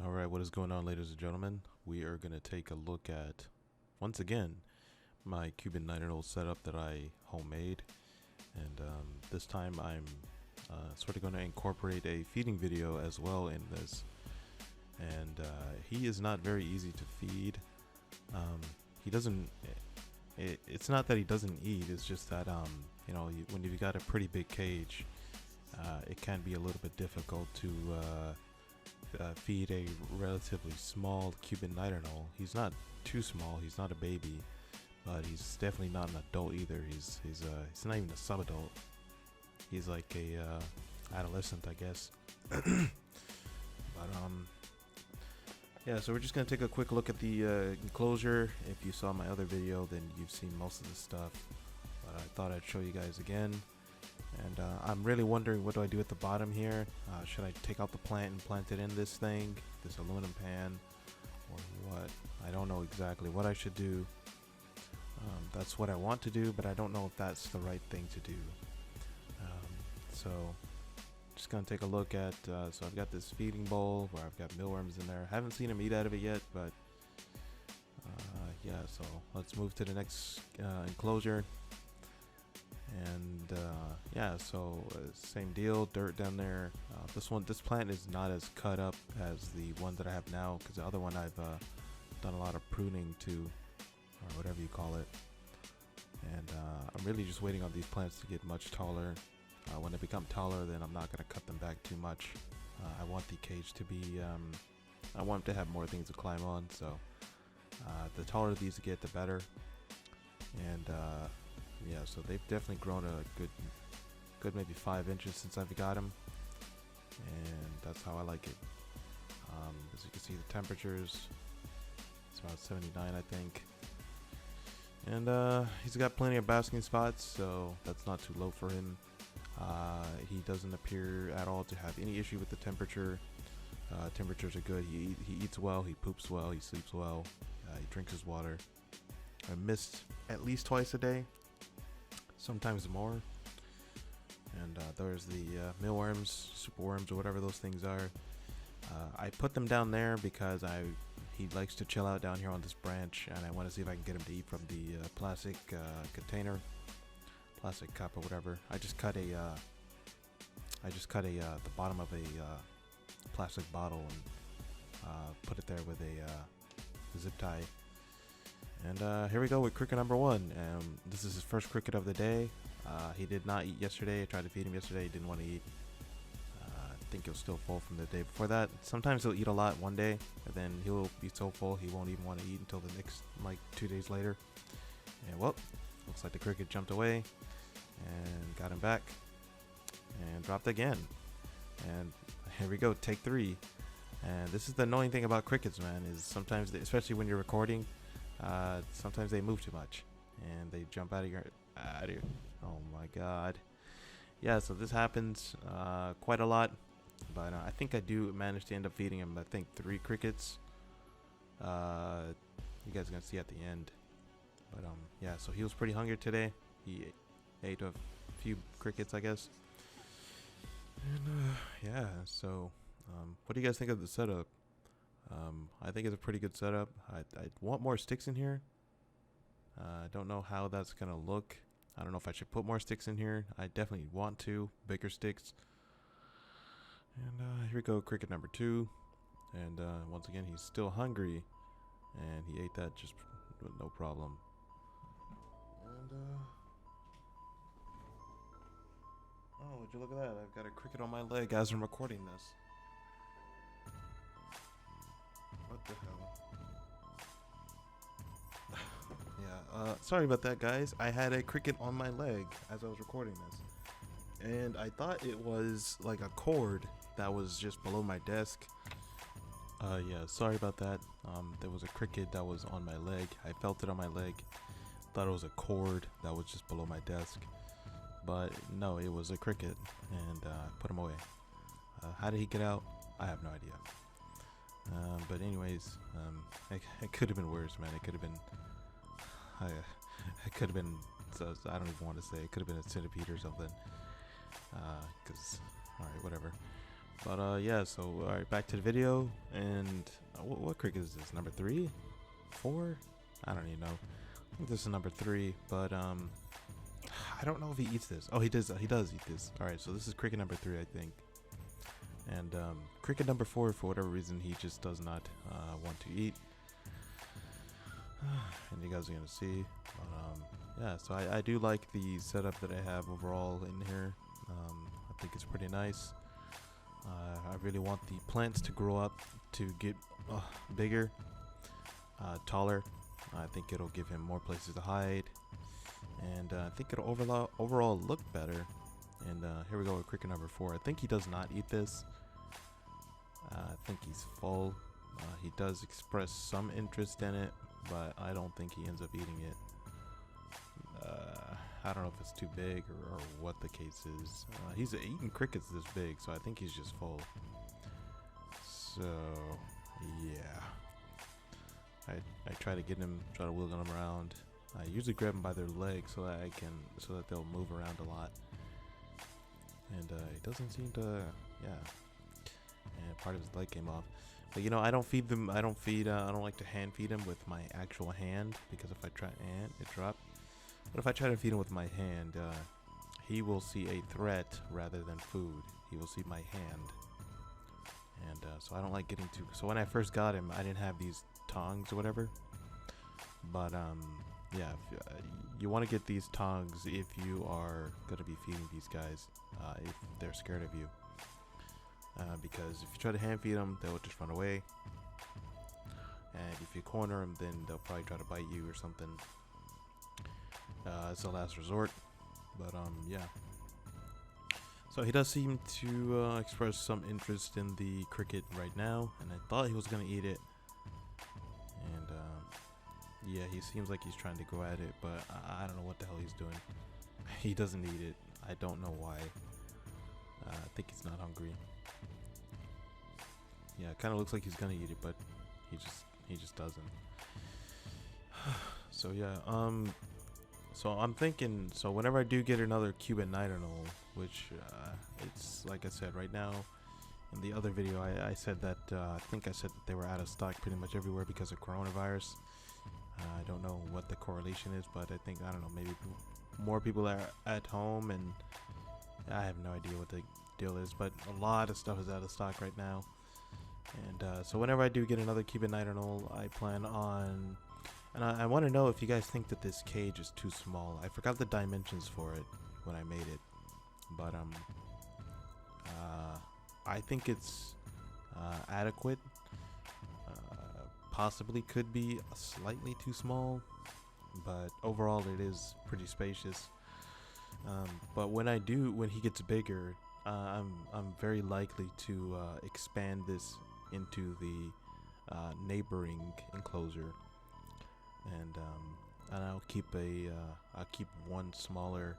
Alright, what is going on, ladies and gentlemen? We are going to take a look at, once again, my Cuban Knight Anole setup that I homemade. And this time I'm sort of going to incorporate a feeding video as well in this. And he is not very easy to feed. He doesn't, it's not that he doesn't eat, it's just that, when you've got a pretty big cage, it can be a little bit difficult to feed a relatively small Cuban Knight Anole. He's not too small. He's not a baby, but he's definitely not an adult either. He's not even a sub-adult. He's like a adolescent, I guess. But yeah. So we're just gonna take a quick look at the enclosure. If you saw my other video, then you've seen most of the stuff. But I thought I'd show you guys again. And I'm really wondering, what do I do at the bottom here? Should I take out the plant and plant it in this thing, this aluminum pan, or what? I don't know exactly what I should do. That's what I want to do, but I don't know if that's the right thing to do. So just gonna take a look at, so I've got this feeding bowl where I've got mealworms in there. Haven't seen him eat out of it yet, but yeah, so let's move to the next enclosure. And yeah, so same deal, dirt down there. This plant is not as cut up as the one that I have now, because the other one I've done a lot of pruning to, or whatever you call it. And I'm really just waiting on these plants to get much taller. When they become taller, then I'm not going to cut them back too much. I want the cage to be, I want to have more things to climb on, so the taller these get, the better. And yeah, so they've definitely grown a good maybe 5 inches since I've got them, and that's how I like it. As you can see, the temperatures, it's about 79, I think, and he's got plenty of basking spots, so that's not too low for him. He doesn't appear at all to have any issue with the temperature. Temperatures are good. He eats well, he poops well, he sleeps well, he drinks his water. I mist at least twice a day, sometimes more. And there's the mealworms, superworms, or whatever those things are. I put them down there because he likes to chill out down here on this branch, and I want to see if I can get him to eat from the plastic container, plastic cup, or whatever. I just cut the bottom of a plastic bottle and put it there with a zip tie. And here we go with cricket number 1. This is his first cricket of the day. He did not eat yesterday. I tried to feed him yesterday. He didn't want to eat. I think he was still full from the day before that. Sometimes he'll eat a lot one day, and then he'll be so full he won't even want to eat until the next, like, 2 days later. And well, looks like the cricket jumped away and got him back and dropped again. And here we go, take 3. And this is the annoying thing about crickets, man, is sometimes, especially when you're recording, sometimes they move too much and they jump out of your oh my god. Yeah, so this happens quite a lot, but I think I do manage to end up feeding him, I think, 3 crickets. You guys are gonna see at the end. But yeah, so he was pretty hungry today. He ate a few crickets, I guess. And yeah, so what do you guys think of the setup? I think it's a pretty good setup. I want more sticks in here. I don't know how that's gonna look. I don't know if I should put more sticks in here. I definitely want to, bigger sticks. And here we go, cricket number 2. And once again, he's still hungry, and he ate that just with no problem. And oh, would you look at that? I've got a cricket on my leg as I'm recording this. What the hell? Yeah, sorry about that, guys. I had a cricket on my leg as I was recording this, and I thought it was like a cord that was just below my desk. Yeah, sorry about that. There was a cricket that was on my leg. I felt it on my leg. Thought it was a cord that was just below my desk, but no, it was a cricket, and put him away. How did he get out? I have no idea. But anyways, it could have been worse, man. It could have been, it could have been, so I don't even want to say, it could have been a centipede or something, cause, alright, whatever. But yeah, so alright, back to the video. And what cricket is this? Number 3? 4? I don't even know. I think this is number 3, but I don't know if he eats this. Oh, he does eat this. Alright, so this is cricket number 3, I think. And cricket number 4, for whatever reason, he just does not want to eat. And you guys are gonna see. But, yeah, so I do like the setup that I have overall in here. I think it's pretty nice. I really want the plants to grow up to get bigger, taller. I think it'll give him more places to hide, and I think it'll overall look better. And here we go with cricket number 4. I think he does not eat this. I think he's full. He does express some interest in it, but I don't think he ends up eating it. I don't know if it's too big or what the case is. He's eating crickets this big, so I think he's just full. So, yeah. I try to get him, try to wiggle them around. I usually grab them by their legs so that they'll move around a lot. And he doesn't seem to, yeah. And part of his leg came off. But you know, I don't feed them. I don't like to hand feed him with my actual hand, because if I try and it dropped. But if I try to feed him with my hand, he will see a threat rather than food. He will see my hand. And so I don't like getting too. So when I first got him, I didn't have these tongs or whatever. But yeah, you want to get these tongs if you are gonna be feeding these guys, if they're scared of you. Because if you try to hand feed them, they'll just run away. And if you corner them, then they'll probably try to bite you or something. It's a last resort. But yeah. So he does seem to express some interest in the cricket right now, and I thought he was gonna eat it. And yeah, he seems like he's trying to go at it, but I don't know what the hell he's doing. He doesn't eat it. I don't know why. I think he's not hungry. Yeah, it kind of looks like he's gonna eat it, but he just doesn't. So yeah, so I'm thinking, so whenever I do get another Cuban Knight Anole, which it's like I said right now, in the other video I said that I think I said that they were out of stock pretty much everywhere because of coronavirus. I don't know what the correlation is, but I don't know, maybe more people are at home, and I have no idea what the deal is, but a lot of stuff is out of stock right now. And so whenever I do get another Cuban Knight Anole, I plan on, and I want to know if you guys think that this cage is too small. I forgot the dimensions for it when I made it, but I think it's adequate. Possibly could be slightly too small, but overall it is pretty spacious. But when he gets bigger, I'm very likely to expand this into the neighboring enclosure, and I'll keep one smaller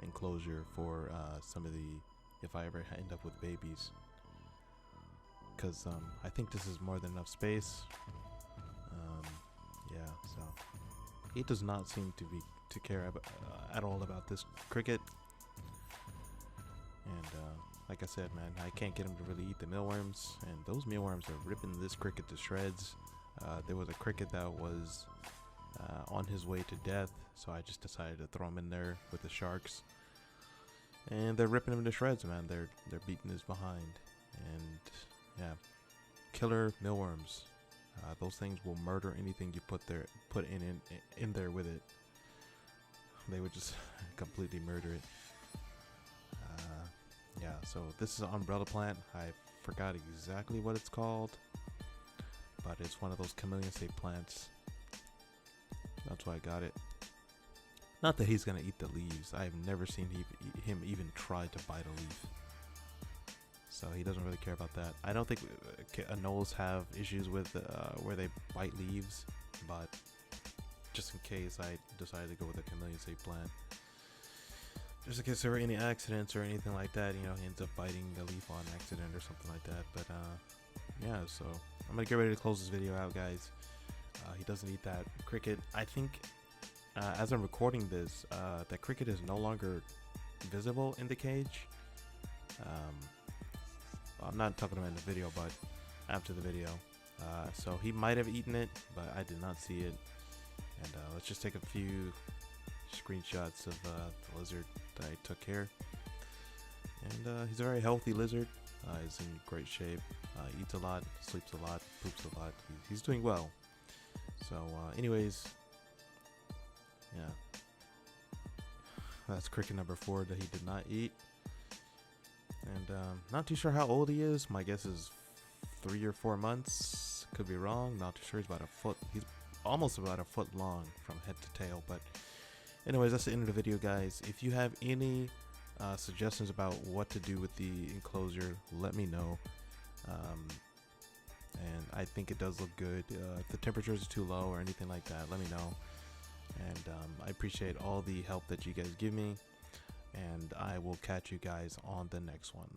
enclosure for some of if I ever end up with babies, because I think this is more than enough space. Yeah, so he does not seem to care at all about this cricket. And like I said, man, I can't get him to really eat the mealworms, and those mealworms are ripping this cricket to shreds. There was a cricket that was on his way to death, so I just decided to throw him in there with the sharks, and they're ripping him to shreds, man. They're beating his behind, and yeah, killer mealworms. Those things will murder anything you put in there with it. They would just completely murder it. Yeah, so this is an umbrella plant. I forgot exactly what it's called, but it's one of those chameleon-shaped plants. That's why I got it. Not that he's gonna eat the leaves. I have never seen him even try to bite a leaf. So he doesn't really care about that. I don't think anoles have issues with where they bite leaves, but just in case, I decided to go with a chameleon-shaped plant. Just in case there were any accidents or anything like that, you know, he ends up biting the leaf on accident or something like that. But yeah, so I'm gonna get ready to close this video out, guys. He doesn't eat that cricket. I think as I'm recording this, that cricket is no longer visible in the cage. I'm not talking about in the video, but after the video. So he might have eaten it, but I did not see it. And let's just take a few screenshots of the lizard that I took here. And he's a very healthy lizard. He's in great shape. Eats a lot, sleeps a lot, poops a lot. He's doing well. So anyways, yeah, that's cricket number 4 that he did not eat. And not too sure how old he is. My guess is 3 or 4 months. Could be wrong. Not too sure. He's about a foot. He's almost about a foot long from head to tail. But anyways, that's the end of the video, guys. If you have any suggestions about what to do with the enclosure, let me know. And I think it does look good. If the temperatures are too low or anything like that, let me know. And I appreciate all the help that you guys give me. And I will catch you guys on the next one.